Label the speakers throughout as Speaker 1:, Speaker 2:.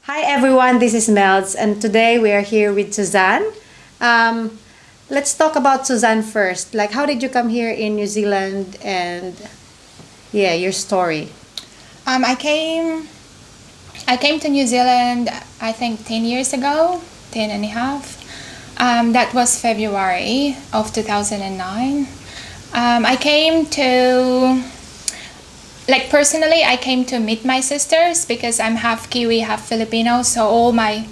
Speaker 1: Hi everyone, this is Meldz, and today we are here with Suzanne. Um, let's talk about Suzanne first. Like, how did you come here in New Zealand, and yeah, your story.
Speaker 2: Um, I came I came to New Zealand I think 10 years ago, 10 and a half. That was February of 2009. I came to personally I came to meet my sisters because I'm half Kiwi, half Filipino, so all my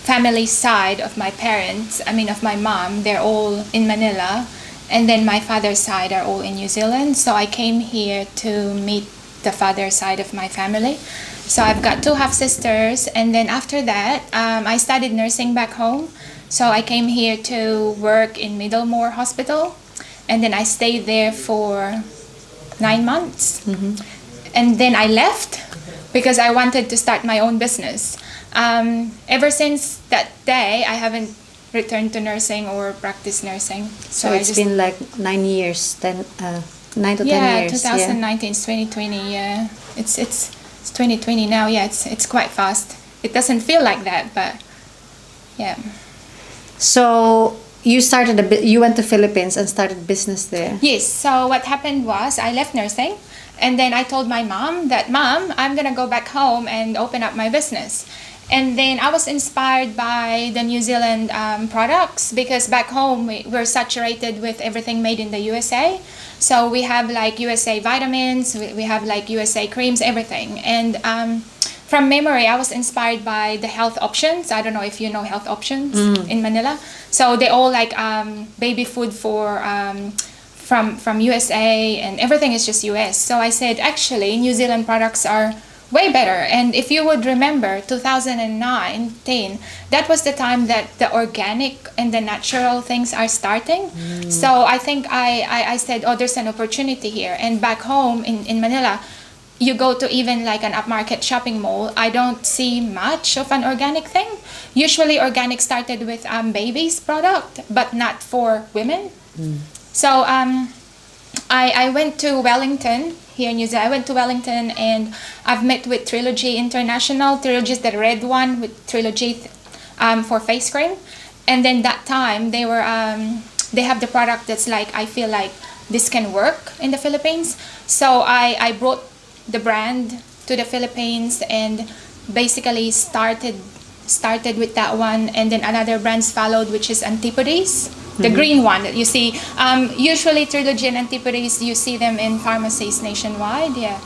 Speaker 2: family side of my parents, I mean of my mom, they're all in Manila, and then my father's side are all in New Zealand. So I came here to meet the father side of my family. So I've got two half sisters, and then after that, I studied nursing back home. So I came here to work in Middlemore Hospital, and then I stayed there for 9 months, and then I left because I wanted to start my own business. Ever since that day, I haven't returned to nursing or practice nursing.
Speaker 1: So it's been like 9 years, 9 to 10
Speaker 2: yeah,
Speaker 1: years.
Speaker 2: 2019 is 2020. Yeah, it's 2020 now. Yeah, it's quite fast. It doesn't feel like that, but yeah.
Speaker 1: So you started you went to Philippines and started business there.
Speaker 2: Yes. So what happened was I left nursing, and then I told my mom that, Mom, I'm gonna go back home and open up my business. And then I was inspired by the New Zealand products, because back home we're saturated with everything made in the USA. So we have like USA vitamins, we have like USA creams, everything. And from memory, I was inspired by the health options. I don't know if you know health options in Manila. So they all like baby food for from USA, and everything is just US. So I said, actually, New Zealand products are way better. And if you would remember 2009-10, that was the time that the organic and the natural things are starting. So I think I said, oh, there's an opportunity here. And back home in Manila, you go to even like an upmarket shopping mall, I don't see much of an organic thing. Usually organic started with babies product, but not for women. So I went to Wellington here in New Zealand. I went to Wellington, and I've met with Trilogy International. Trilogy is the red one with Trilogy for face cream. And then that time they were they have the product that's like, I feel like this can work in the Philippines. So I brought the brand to the Philippines and basically started with that one, and then another brands followed, which is Antipodes. The green one that you see, usually Trilogy and Antipodes, you see them in pharmacies nationwide. Yeah,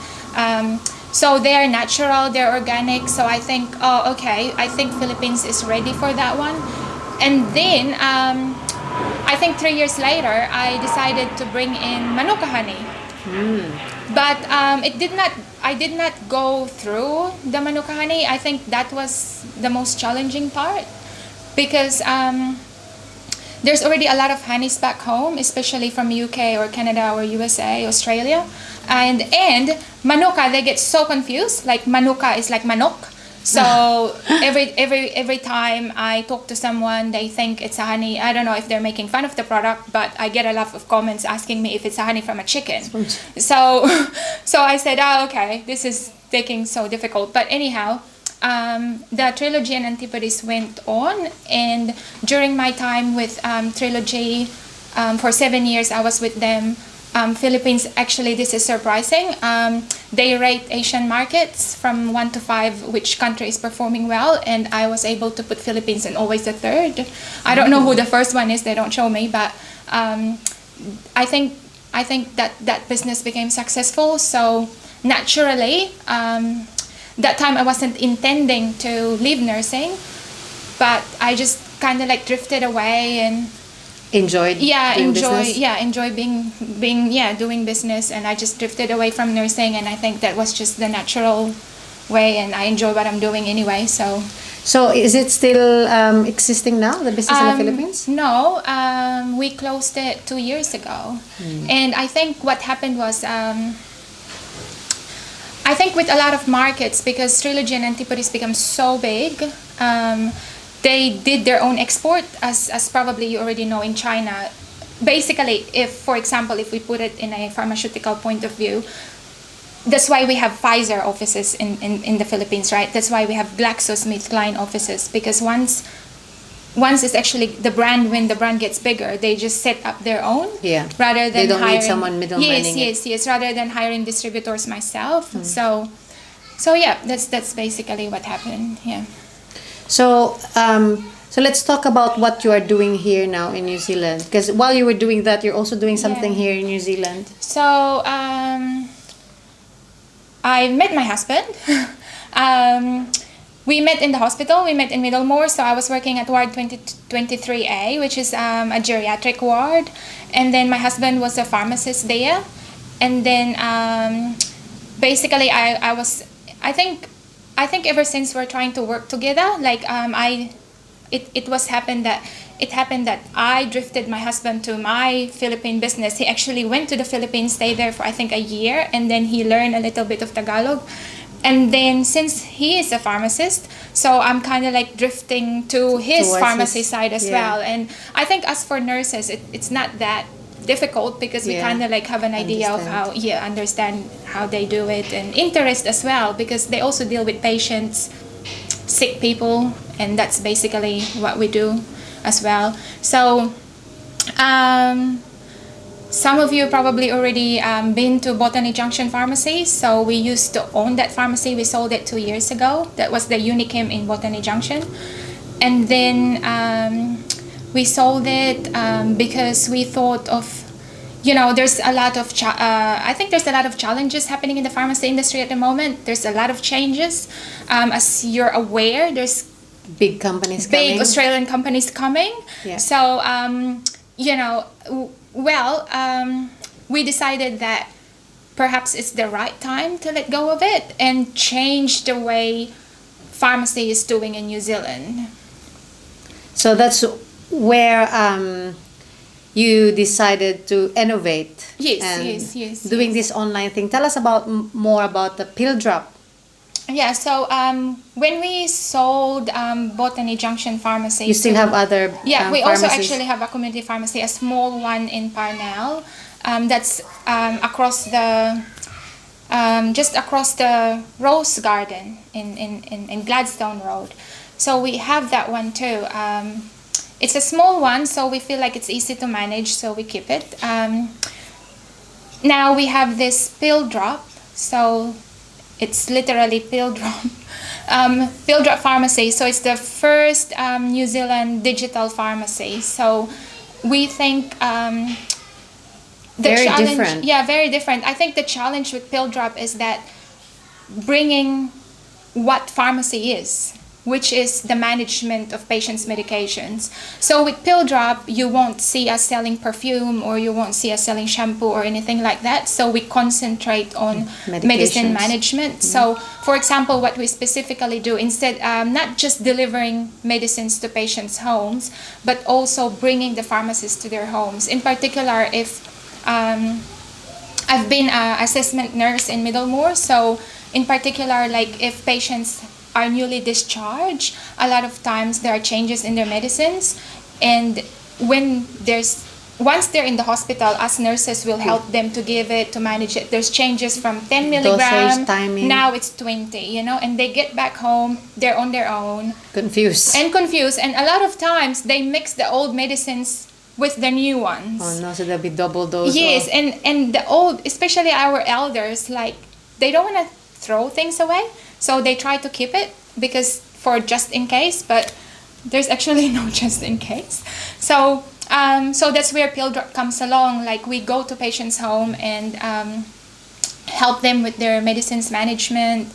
Speaker 2: so they are natural, they're organic. So I think, oh, okay, I think Philippines is ready for that one. And then I think 3 years later, I decided to bring in Manuka honey. But it did not. I did not go through the Manuka honey. I think that was the most challenging part, because there's already a lot of honeys back home, especially from UK or Canada or USA, Australia. And Manuka, they get so confused. Like Manuka is like manok. So every time I talk to someone, they think it's a honey. I don't know if they're making fun of the product, but I get a lot of comments asking me if it's a honey from a chicken. So I said, oh, okay, this is taking so difficult. But anyhow, the Trilogy and Antipodes went on, and during my time with Trilogy, for 7 years I was with them. Philippines, actually, this is surprising. They rate Asian markets from 1 to 5 which country is performing well, and I was able to put Philippines in always the third. I don't know who the first one is, they don't show me, but I think that business became successful. So naturally, that time I wasn't intending to leave nursing, but I just kind of like drifted away and
Speaker 1: Enjoyed business?
Speaker 2: enjoy being doing business. And I just drifted away from nursing, and I think that was just the natural way, and I enjoy what I'm doing anyway. So
Speaker 1: is it still existing now, the business in the Philippines?
Speaker 2: No, we closed it 2 years ago. And I think what happened was, I think with a lot of markets, because Trilogy and Antipodes become so big, they did their own export, as probably you already know, in China. Basically, if, for example, if we put it in a pharmaceutical point of view, that's why we have Pfizer offices in the Philippines, right? That's why we have GlaxoSmithKline offices, because once it's actually the brand, when the brand gets bigger, they just set up their own.
Speaker 1: Yeah.
Speaker 2: Rather than
Speaker 1: they don't
Speaker 2: hiring,
Speaker 1: need someone middlemaning
Speaker 2: yes. Rather than hiring distributors myself. So yeah, that's basically what happened. Yeah.
Speaker 1: So, so let's talk about what you are doing here now in New Zealand. Because while you were doing that, you're also doing something here in New Zealand.
Speaker 2: So, I met my husband. We met in the hospital. We met in Middlemore. So I was working at Ward 23A, which is a geriatric ward. And then my husband was a pharmacist there. And then basically I think ever since we're trying to work together, like it happened that I drifted my husband to my Philippine business. He actually went to the Philippines, stayed there for I think a year, and then he learned a little bit of Tagalog. And then since he is a pharmacist, so I'm kind of like drifting to his
Speaker 1: Towards
Speaker 2: pharmacy
Speaker 1: his-
Speaker 2: side as
Speaker 1: yeah.
Speaker 2: well. And I think as for nurses, it's not that difficult because we
Speaker 1: Yeah.
Speaker 2: kind of like have an idea of understand how they do it, and interest as well, because they also deal with patients, sick people, and that's basically what we do as well. So some of you probably already been to Botany Junction Pharmacy. So we used to own that pharmacy. We sold it 2 years ago. That was the Unichem in Botany Junction. And then we sold it because we thought of, there's a lot of, I think there's a lot of challenges happening in the pharmacy industry at the moment. There's a lot of changes. As you're aware, there's
Speaker 1: Big companies coming.
Speaker 2: big Australian companies coming.
Speaker 1: Yeah.
Speaker 2: So, we decided that perhaps it's the right time to let go of it and change the way pharmacy is doing in New Zealand.
Speaker 1: So that's where you decided to innovate.
Speaker 2: Yes,
Speaker 1: and
Speaker 2: yes,
Speaker 1: doing
Speaker 2: yes.
Speaker 1: this online thing. Tell us about more about the Pilldrop.
Speaker 2: Yeah, so when we sold Botany Junction Pharmacy,
Speaker 1: You still have other
Speaker 2: yeah, we also
Speaker 1: pharmacies?
Speaker 2: actually have a community pharmacy, a small one in Parnell. That's across the just across the Rose Garden in Gladstone Road. So we have that one too. It's a small one, so we feel like it's easy to manage, so we keep it. Now we have this Pilldrop, so it's literally Pilldrop. Pilldrop Pharmacy, so it's the first New Zealand digital pharmacy. So we think
Speaker 1: Very
Speaker 2: challenge,
Speaker 1: different.
Speaker 2: yeah, very different. I think the challenge with Pilldrop is that bringing what pharmacy is, which is the management of patients' medications. So with Pilldrop, you won't see us selling perfume, or you won't see us selling shampoo or anything like that. So we concentrate on medicine
Speaker 1: Medications.
Speaker 2: management. So for example, what we specifically do, instead, not just delivering medicines to patients' homes, but also bringing the pharmacists to their homes. In particular, if I've been an assessment nurse in Middlemore, so in particular, like if patients are newly discharged, a lot of times there are changes in their medicines, and once they're in the hospital, us nurses will help them to give it, to manage it. There's changes from 10 milligram,
Speaker 1: timing.
Speaker 2: now it's 20, and they get back home, they're on their own
Speaker 1: Confused.
Speaker 2: and confused, and a lot of times they mix the old medicines with the new ones.
Speaker 1: Oh no, so there'll be double dose.
Speaker 2: Yes,
Speaker 1: of-
Speaker 2: and the old, especially our elders, like they don't want to throw things away, so they try to keep it because for just in case, but there's actually no just in case. So so that's where Pilldrop comes along. Like we go to patients' home and help them with their medicines management.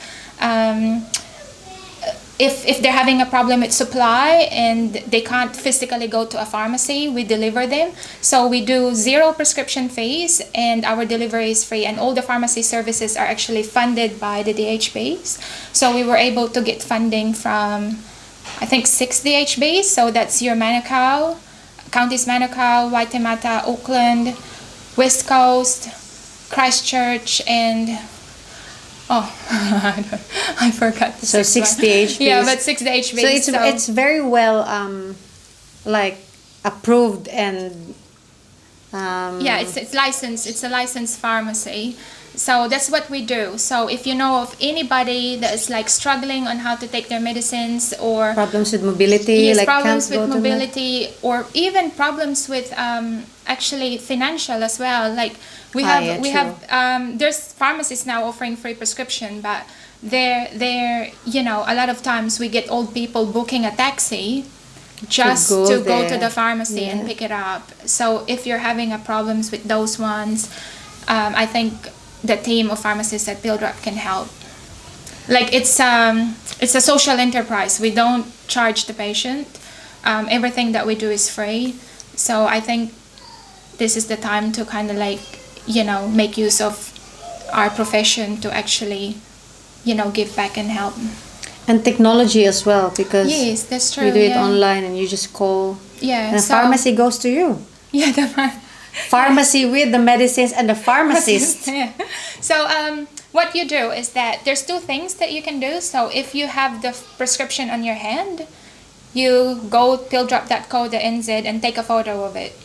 Speaker 2: If they're having a problem with supply and they can't physically go to a pharmacy, we deliver them. So we do 0 prescription fees, and our delivery is free, and all the pharmacy services are actually funded by the DHBs. So we were able to get funding from, I think, 6 DHBs. So that's your Manukau, Counties Manukau, Waitemata, Auckland, West Coast, Christchurch, and I forgot the
Speaker 1: So
Speaker 2: sixth
Speaker 1: 6
Speaker 2: one.
Speaker 1: DHBs.
Speaker 2: Yeah, but 6 DHBs.
Speaker 1: So it's very well like approved and
Speaker 2: yeah, it's licensed. It's a licensed pharmacy. So that's what we do. So if you know of anybody that is like struggling on how to take their medicines, or
Speaker 1: Problems with mobility,
Speaker 2: yes,
Speaker 1: like
Speaker 2: problems
Speaker 1: can't
Speaker 2: with
Speaker 1: go to
Speaker 2: mobility, or even problems with actually financial as well. Like we
Speaker 1: Ah,
Speaker 2: have
Speaker 1: yeah,
Speaker 2: we
Speaker 1: true.
Speaker 2: have there's pharmacists now offering free prescription, but they're you know, a lot of times we get old people booking a taxi just
Speaker 1: go
Speaker 2: to go to
Speaker 1: there.
Speaker 2: the pharmacy and
Speaker 1: Yeah.
Speaker 2: pick it up. So if you're having a problems with those ones, I think the team of pharmacists at Pilldrop can help. Like it's a social enterprise. We don't charge the patient. Everything that we do is free. So I think this is the time to kind of like, you know, make use of our profession to actually, you know, give back and help.
Speaker 1: And technology as well, because
Speaker 2: Yes, that's true.
Speaker 1: you do it
Speaker 2: yeah.
Speaker 1: online and you just call.
Speaker 2: Yeah.
Speaker 1: And
Speaker 2: so,
Speaker 1: pharmacy goes to you.
Speaker 2: Yeah, the
Speaker 1: Pharmacy with the medicines and the pharmacist.
Speaker 2: Yeah. So what you do is that there's two things that you can do. So if you have the prescription on your hand, you go pilldrop.co.nz and take a photo of it.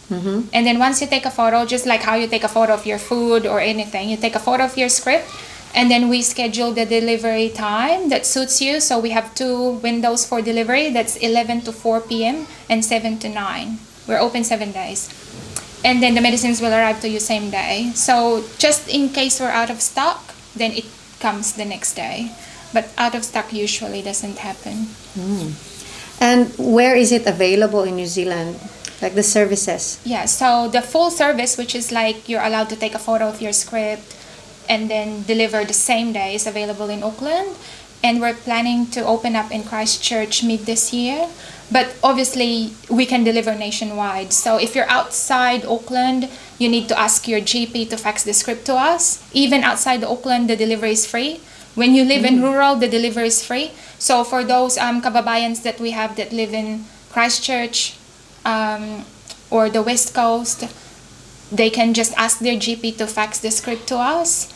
Speaker 1: Mm-hmm.
Speaker 2: And then once you take a photo, just like how you take a photo of your food or anything, you take a photo of your script, and then we schedule the delivery time that suits you. So we have 2 windows for delivery. That's 11 to 4 p.m. and 7 to 9. We're open 7 days. And then the medicines will arrive to you same day. So just in case we're out of stock, then it comes the next day. But out of stock usually doesn't happen.
Speaker 1: And where is it available in New Zealand? Like the services?
Speaker 2: Yeah, so the full service, which is like you're allowed to take a photo of your script and then deliver the same day, is available in Auckland. And we're planning to open up in Christchurch mid this year. But obviously, we can deliver nationwide. So if you're outside Auckland, you need to ask your GP to fax the script to us. Even outside Auckland, the delivery is free. When you live in rural, the delivery is free. So for those kababayans that we have that live in Christchurch or the West Coast, they can just ask their GP to fax the script to us,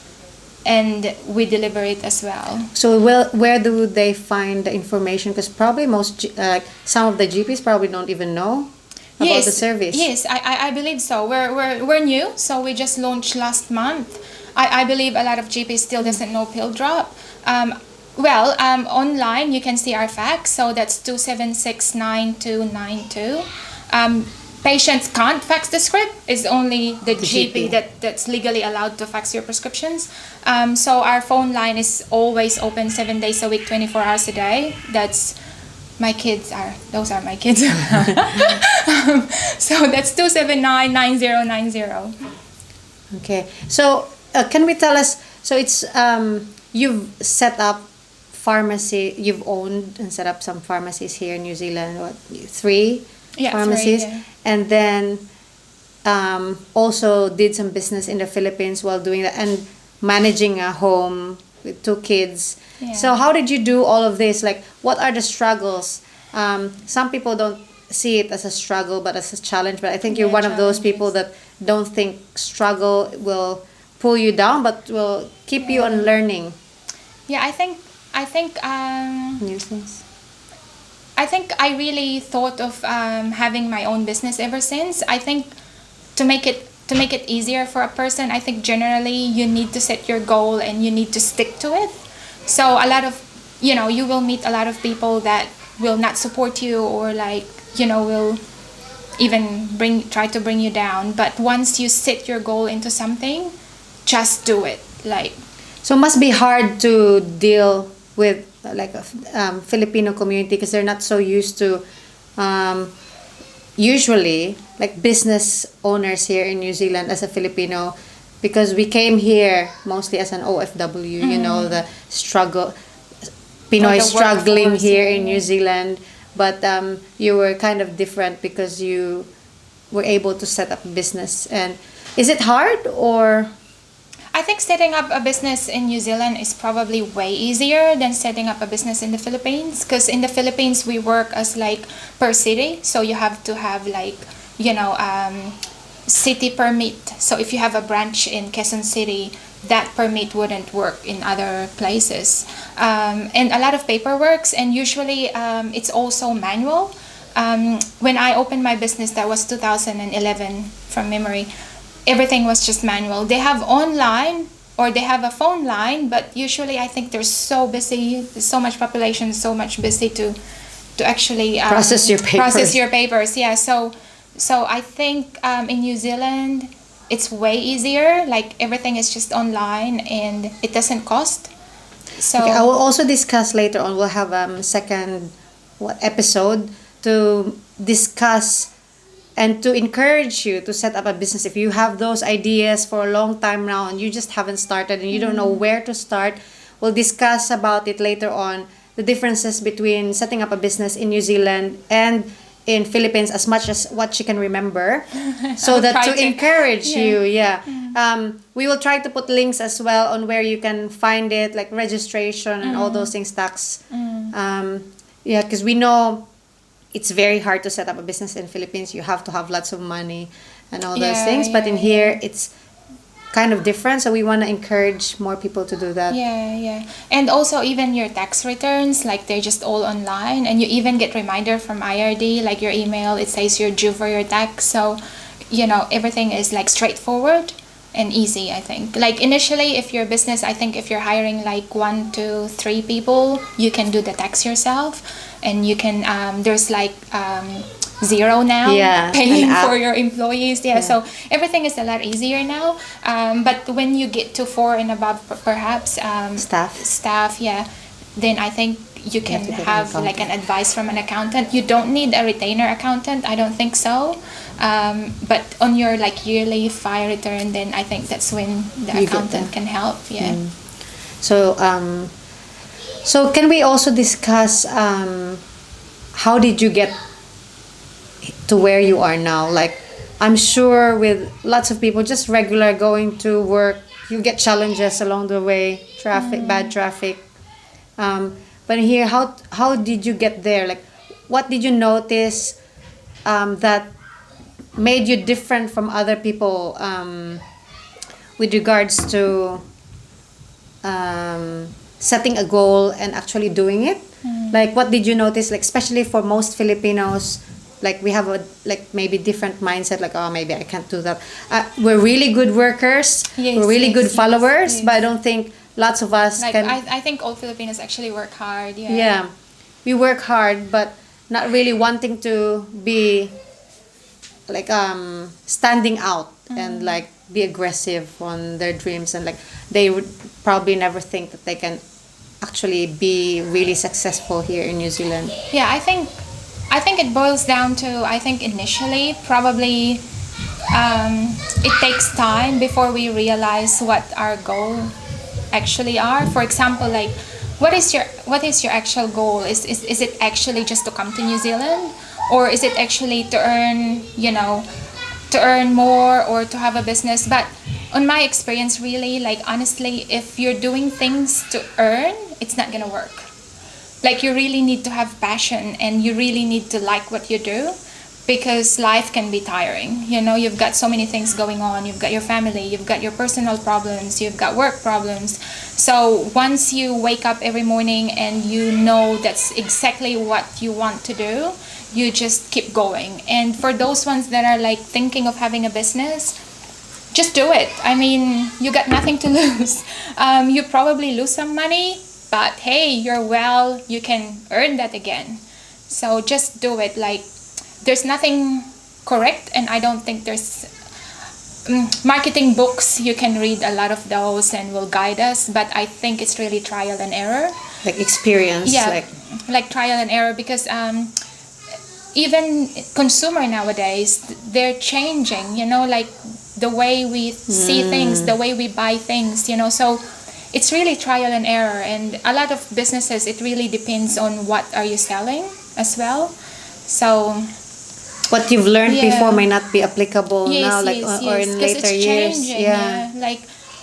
Speaker 2: and we deliver it as well.
Speaker 1: So where do they find the information? Because probably some of the GPs probably don't even know about the service.
Speaker 2: Yes, I believe so. We're new, so we just launched last month. I believe a lot of GPs still doesn't know Pilldrop. Online you can see our fax, so that's 2769292. Patients can't fax the script. It's only the GP that's legally allowed to fax your prescriptions. So our phone line is always open 7 days a week, 24 hours a day. Those are my kids. So that's 2799090.
Speaker 1: Okay. So can we tell us, so it's you've set up pharmacy, you've owned and set up some pharmacies here in New Zealand, what, 3 pharmacies?
Speaker 2: 3, yeah.
Speaker 1: And then also did some business in the Philippines while doing that, and managing a home with 2 kids.
Speaker 2: Yeah.
Speaker 1: So how did you do all of this? Like, what are the struggles? Some people don't see it as a struggle but as a challenge, but I think you're one of those people that don't think struggle will pull you down but will keep you on learning
Speaker 2: Yeah, I think
Speaker 1: new things.
Speaker 2: I think I really thought of having my own business ever since. I think to make it easier for a person, I think generally you need to set your goal and you need to stick to it. So a lot of, you will meet a lot of people that will not support you, or will even try to bring you down. But once you set your goal into something, just do it.
Speaker 1: So it must be hard to deal with a Filipino community, because they're not so used to usually business owners here in New Zealand as a Filipino, because we came here mostly as an OFW, the struggle, Pinoy struggling
Speaker 2: workforce,
Speaker 1: here in New Zealand, but you were kind of different because you were able to set up a business. And is it hard, or?
Speaker 2: I think setting up a business in New Zealand is probably way easier than setting up a business in the Philippines, because in the Philippines we work as per city, so you have to have city permit. So if you have a branch in Quezon City, that permit wouldn't work in other places, and a lot of paperwork, and usually it's also manual. When I opened my business, that was 2011 from memory, everything was just manual. They have online or they have a phone line, but usually I think they're so busy, so much population, so much busy to actually
Speaker 1: Process your papers.
Speaker 2: Process your papers. Yeah. So I think in New Zealand it's way easier. Like everything is just online and it doesn't cost. So
Speaker 1: Okay, I will also discuss later on. We'll have second episode to discuss and to encourage you to set up a business. If you have those ideas for a long time now and you just haven't started and you don't know where to start, we'll discuss about it later on. The differences between setting up a business in New Zealand and in Philippines, as much as what she can remember, so that to encourage you. We will try to put links as well on where you can find it, like registration and all those things, tax. Because we know it's very hard to set up a business in Philippines. You have to have lots of money and all those things, but in here it's kind of different, so we want to encourage more people to do that.
Speaker 2: And also even your tax returns, like they're just all online, and you even get reminder from IRD, like your email, it says you're due for your tax. So everything is like straightforward and easy. I think like initially, if your business, I think if you're hiring like 1 to 3 people, you can do the tax yourself, and you can there's like zero now, paying for your employees. So everything is a lot easier now, but when you get to 4 and above, perhaps staff, then I think you can have like an advice from an accountant. You don't need a retainer accountant, I don't think so, but on your like yearly file return, then I think that's when the accountant can help.
Speaker 1: So can we also discuss how did you get to where you are now? Like, I'm sure with lots of people just regular going to work, you get challenges along the way, bad traffic, but here, how did you get there? Like, what did you notice that made you different from other people with regards to setting a goal and actually doing it? Like, what did you notice, like especially for most Filipinos? Like, we have a maybe different mindset, like, oh, maybe I can't do that. We're really good workers, we're really good followers, but I don't think lots of us can.
Speaker 2: I think all Filipinos actually work hard.
Speaker 1: We work hard, but not really wanting to be like standing out and like be aggressive on their dreams, and like they would probably never think that they can actually be really successful here in New Zealand.
Speaker 2: I think it boils down to, I think initially probably it takes time before we realize what our goal actually are. For example, like what is your actual goal? Is it actually just to come to New Zealand, or is it actually to earn more or to have a business? But on my experience, really, like honestly, if you're doing things to earn, it's not gonna work. Like, you really need to have passion, and you really need to like what you do, because life can be tiring. You've got so many things going on. You've got your family, you've got your personal problems, you've got work problems. So once you wake up every morning and you know that's exactly what you want to do, you just keep going. And for those ones that are like thinking of having a business, just do it. I mean, you got nothing to lose. You probably lose some money, but hey, you can earn that again. So just do it. Like, there's nothing correct, and I don't think there's marketing books. You can read a lot of those and will guide us, but I think it's really trial and error.
Speaker 1: Like experience.
Speaker 2: Like trial and error, because even consumer nowadays, they're changing, like the way we see things, the way we buy things, so it's really trial and error. And a lot of businesses, it really depends on what are you selling as well. So
Speaker 1: what you've learned before may not be applicable now, or in later years.
Speaker 2: Like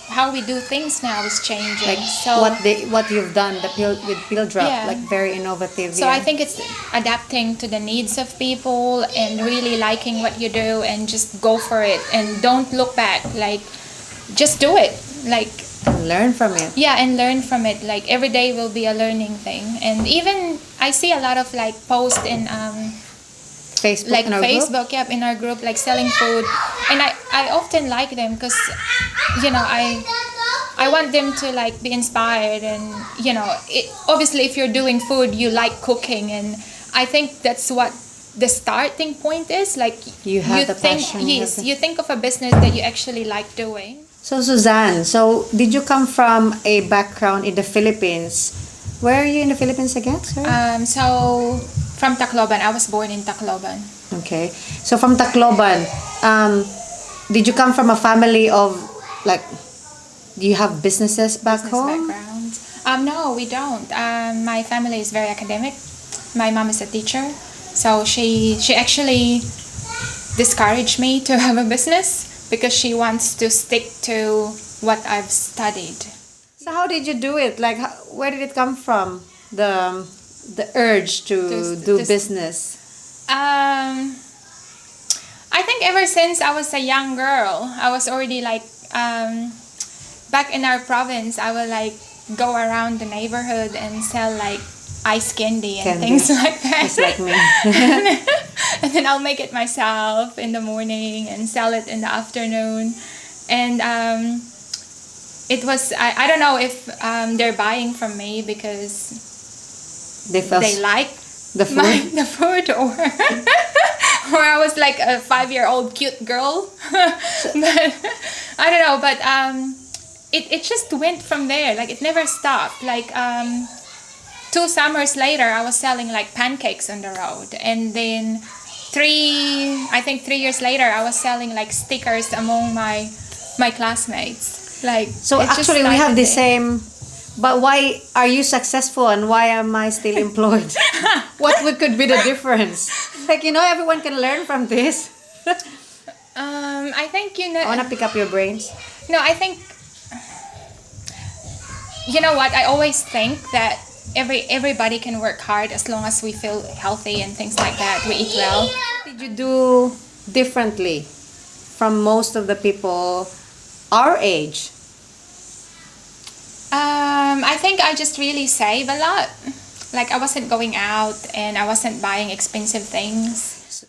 Speaker 2: how we do things now is changing.
Speaker 1: Like, so what you've done with Pilldrop, like very innovative.
Speaker 2: So I think it's adapting to the needs of people and really liking what you do and just go for it and don't look back. Like, just do it. Like,
Speaker 1: and learn from it.
Speaker 2: And learn from it. Like, every day will be a learning thing. And even I see a lot of like posts in
Speaker 1: Facebook,
Speaker 2: like
Speaker 1: in our
Speaker 2: Facebook,
Speaker 1: group?
Speaker 2: in our group, like selling food, and I often like them because I I want them to like be inspired, and obviously if you're doing food, you like cooking, and I think that's what the starting point is. Like
Speaker 1: You have the
Speaker 2: think,
Speaker 1: passion,
Speaker 2: yes,
Speaker 1: you have
Speaker 2: you think of a business that you actually like doing.
Speaker 1: So Suzanne, so did you come from a background in the Philippines? Where are you in the Philippines again? Sorry.
Speaker 2: So from Tacloban, I was born in Tacloban.
Speaker 1: Okay. So from Tacloban, did you come from a family of like? Do you have businesses back
Speaker 2: Business
Speaker 1: home?
Speaker 2: background. No, we don't. My family is very academic. My mom is a teacher, so she actually discouraged me to have a business because she wants to stick to what I've studied.
Speaker 1: So how did you do it? Like, where did it come from? The urge to do business.
Speaker 2: I think ever since I was a young girl, I was already like back in our province. I would like go around the neighborhood and sell like ice candy and things like that.
Speaker 1: Just like me.
Speaker 2: And then I'll make it myself in the morning and sell it in the afternoon. And it was, I don't know if they're buying from me because they like
Speaker 1: the food,
Speaker 2: the food, or or I was like a 5-year-old cute girl. But I don't know. But it just went from there. Like it never stopped. Like 2 summers later, I was selling like pancakes on the road, and then 3 years later, I was selling like stickers among my classmates. Like
Speaker 1: so actually we have the same. But why are you successful and why am I still employed? Could be the difference? Like, everyone can learn from this.
Speaker 2: I think
Speaker 1: I want to pick up your brains.
Speaker 2: No, I think you know what? I always think that everybody can work hard as long as we feel healthy and things like that. We eat well.
Speaker 1: What did you do differently from most of the people our age?
Speaker 2: I think I just really save a lot. Like I wasn't going out and I wasn't buying expensive things.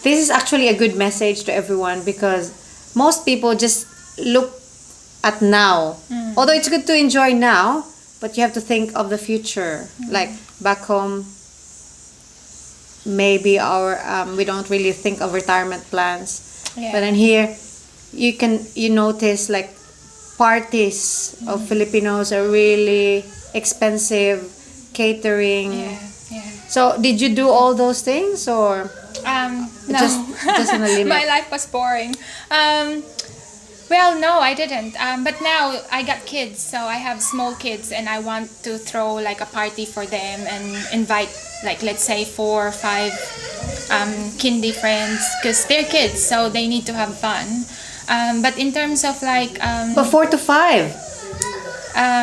Speaker 1: This is actually a good message to everyone because most people just look at now. Although it's good to enjoy now, but you have to think of the future. Like back home, maybe we don't really think of retirement plans.
Speaker 2: Yeah.
Speaker 1: But in here, you notice like parties of Filipinos are really expensive, catering.
Speaker 2: Yeah.
Speaker 1: So did you do all those things or
Speaker 2: no.
Speaker 1: just in a limit?
Speaker 2: My life was boring. Well, no, I didn't. But now I got kids, so I have small kids, and I want to throw like a party for them and invite like let's say 4 or 5 kindy friends because they're kids, so they need to have fun. But in terms of like
Speaker 1: But 4 to 5.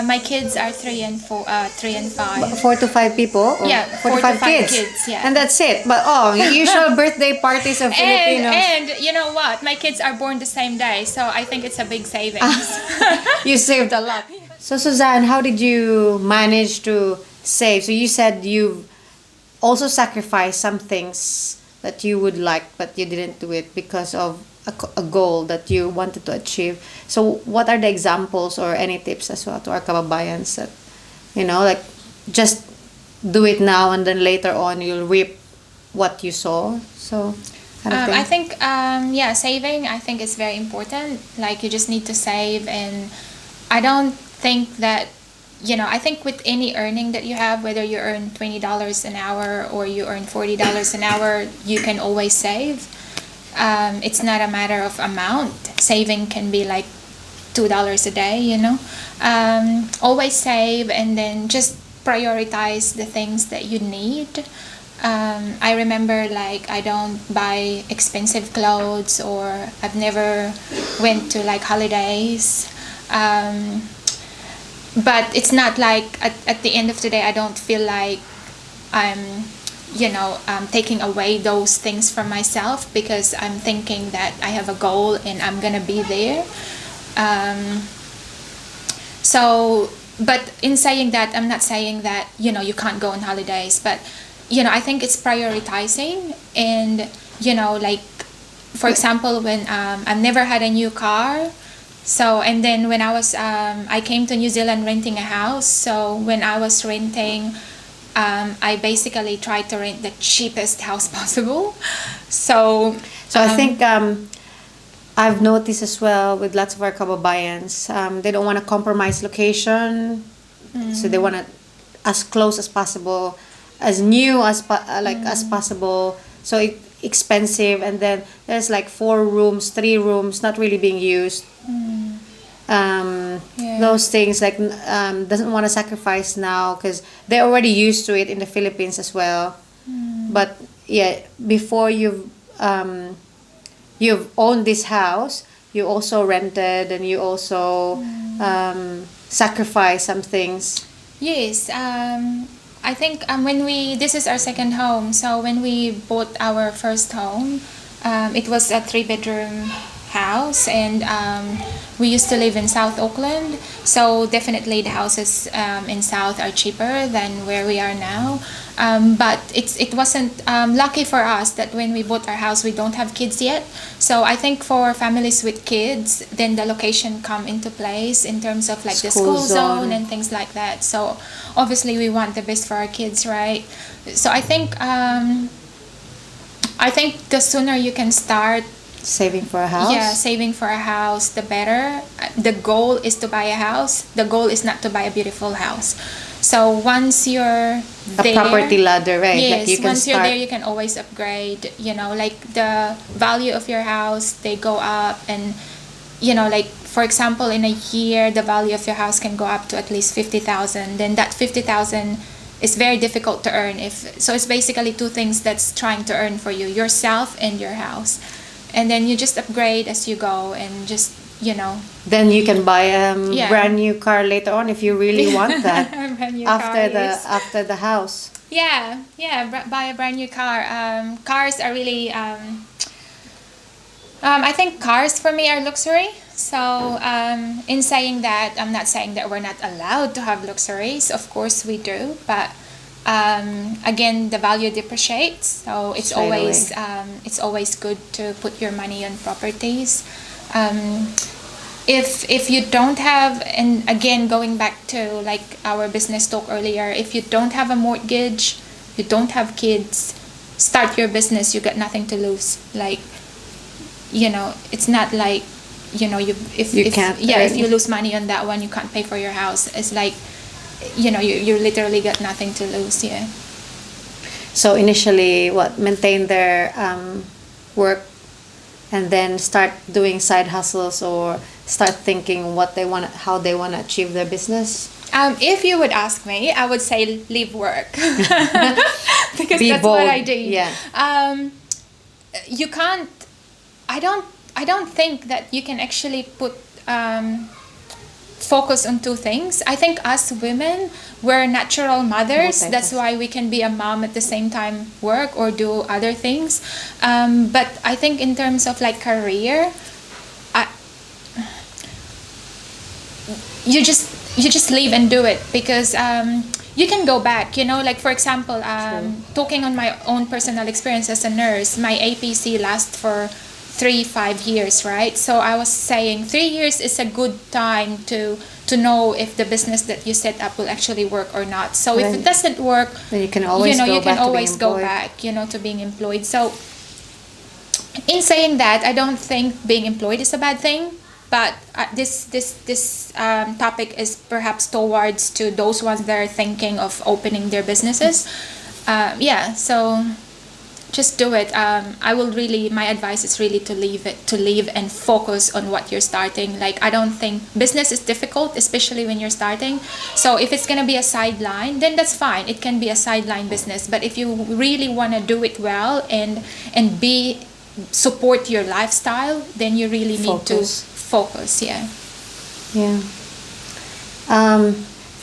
Speaker 2: my kids are 3 and 5.
Speaker 1: 4 to 5 people? Or
Speaker 2: Yeah,
Speaker 1: 4 to 5 kids.
Speaker 2: Yeah.
Speaker 1: And that's it. But usual birthday parties of Filipinos.
Speaker 2: And you know what? My kids are born the same day, so I think it's a big savings.
Speaker 1: You saved a lot. So Suzanne, how did you manage to save? So you said you also sacrificed some things that you would like, but you didn't do it because of a goal that you wanted to achieve. So what are the examples or any tips as well to our kababayans that, like just do it now and then later on you'll reap what you sow? So kind of thing.
Speaker 2: I think saving I think is very important. Like you just need to save, and I don't think that I think with any earning that you have, whether you earn $20 an hour or you earn $40 an hour, you can always save. It's not a matter of amount. Saving can be like $2 a day, always save, and then just prioritize the things that you need. I remember like I don't buy expensive clothes, or I've never went to like holidays. But it's not like at the end of the day I don't feel like I'm taking away those things from myself, because I'm thinking that I have a goal and I'm gonna be there. But in saying that, I'm not saying that you can't go on holidays, but I think it's prioritizing. And like for example, when I've never had a new car, So, and then when I came to New Zealand renting a house. So when I was renting, I basically tried to rent the cheapest house possible. So,
Speaker 1: So I think I've noticed as well with lots of our kababayans, they don't want to compromise location, so they want to as close as possible, as new as possible. So expensive, and then there's like 4 rooms, 3 rooms not really being used.
Speaker 2: Yeah.
Speaker 1: Those things like doesn't want to sacrifice now because they're already used to it in the Philippines as well. But yeah, before you've owned this house, you also rented and you also sacrifice some things.
Speaker 2: Yes, I think this is our second home. So when we bought our first home, it was a 3-bedroom house, and we used to live in South Auckland. So definitely the houses in South are cheaper than where we are now. But it wasn't lucky for us that when we bought our house, we don't have kids yet. So I think for families with kids, then the location come into place in terms of like the school zone and things like that. So obviously we want the best for our kids, right? So I think the sooner you can start
Speaker 1: Saving for a house?
Speaker 2: Yeah, saving for a house, the better. The goal is to buy a house. The goal is not to buy a beautiful house. So once you're there,
Speaker 1: a property ladder, right?
Speaker 2: Yes,
Speaker 1: like you can
Speaker 2: once you're there, you can always upgrade. You know, like the value of your house, they go up, and you know, like for example, in a year, the value of your house can go up to at least 50,000. Then that 50,000 is very difficult to earn. So it's basically 2 things that's trying to earn for you: yourself and your house. And then you just upgrade as you go, and just, you know.
Speaker 1: Then you can buy a brand new car later on if you really want that.
Speaker 2: Brand new
Speaker 1: after the house.
Speaker 2: Yeah, buy a brand new car. Cars are really. I think cars for me are luxury. So in saying that, I'm not saying that we're not allowed to have luxuries. Of course we do, but. Again, the value depreciates, so it's always good to put your money on properties. If you don't have, and again going back to like our business talk earlier, if you don't have a mortgage, you don't have kids, start your business. You got nothing to lose. Like, you know, it's not like, you know, if you lose money on that one, you can't pay for your house. It's like, you know, you literally got nothing to lose. Yeah.
Speaker 1: So initially, maintain their work, and then start doing side hustles, or start thinking how they want to achieve their business.
Speaker 2: If you would ask me, I would say leave work because
Speaker 1: Be
Speaker 2: that's
Speaker 1: bold.
Speaker 2: what I do.
Speaker 1: Yeah.
Speaker 2: You can't. I don't think that you can actually put. Focus on 2 things. I think us women, we're natural mothers. That's why we can be a mom at the same time work or do other things. But I think in terms of like career, you just leave and do it, because you can go back. You know, like for example, talking on my own personal experience as a nurse, my APC lasts for 3-5 years, right? So I was saying 3 years is a good time to know if the business that you set up will actually work or not. So if it doesn't work,
Speaker 1: then you can always
Speaker 2: go back, you know, to being employed. So in saying that, I don't think being employed is a bad thing, but this topic is perhaps towards to those ones that are thinking of opening their businesses. So just do it. My advice is really to leave and focus on what you're starting. Like, I don't think business is difficult, especially when you're starting. So if it's gonna be a sideline, then that's fine. It can be a sideline business. But if you really wanna do it well and support your lifestyle, then you really need to focus. Yeah.
Speaker 1: Yeah.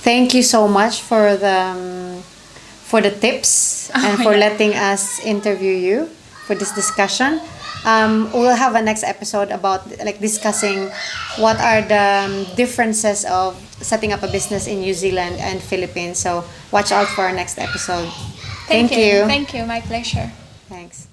Speaker 1: Thank you so much for the tips and for letting us interview you for this discussion. We'll have a next episode about like discussing what are the differences of setting up a business in New Zealand and Philippines. So watch out for our next episode. Thank you.
Speaker 2: Thank you. My pleasure.
Speaker 1: Thanks.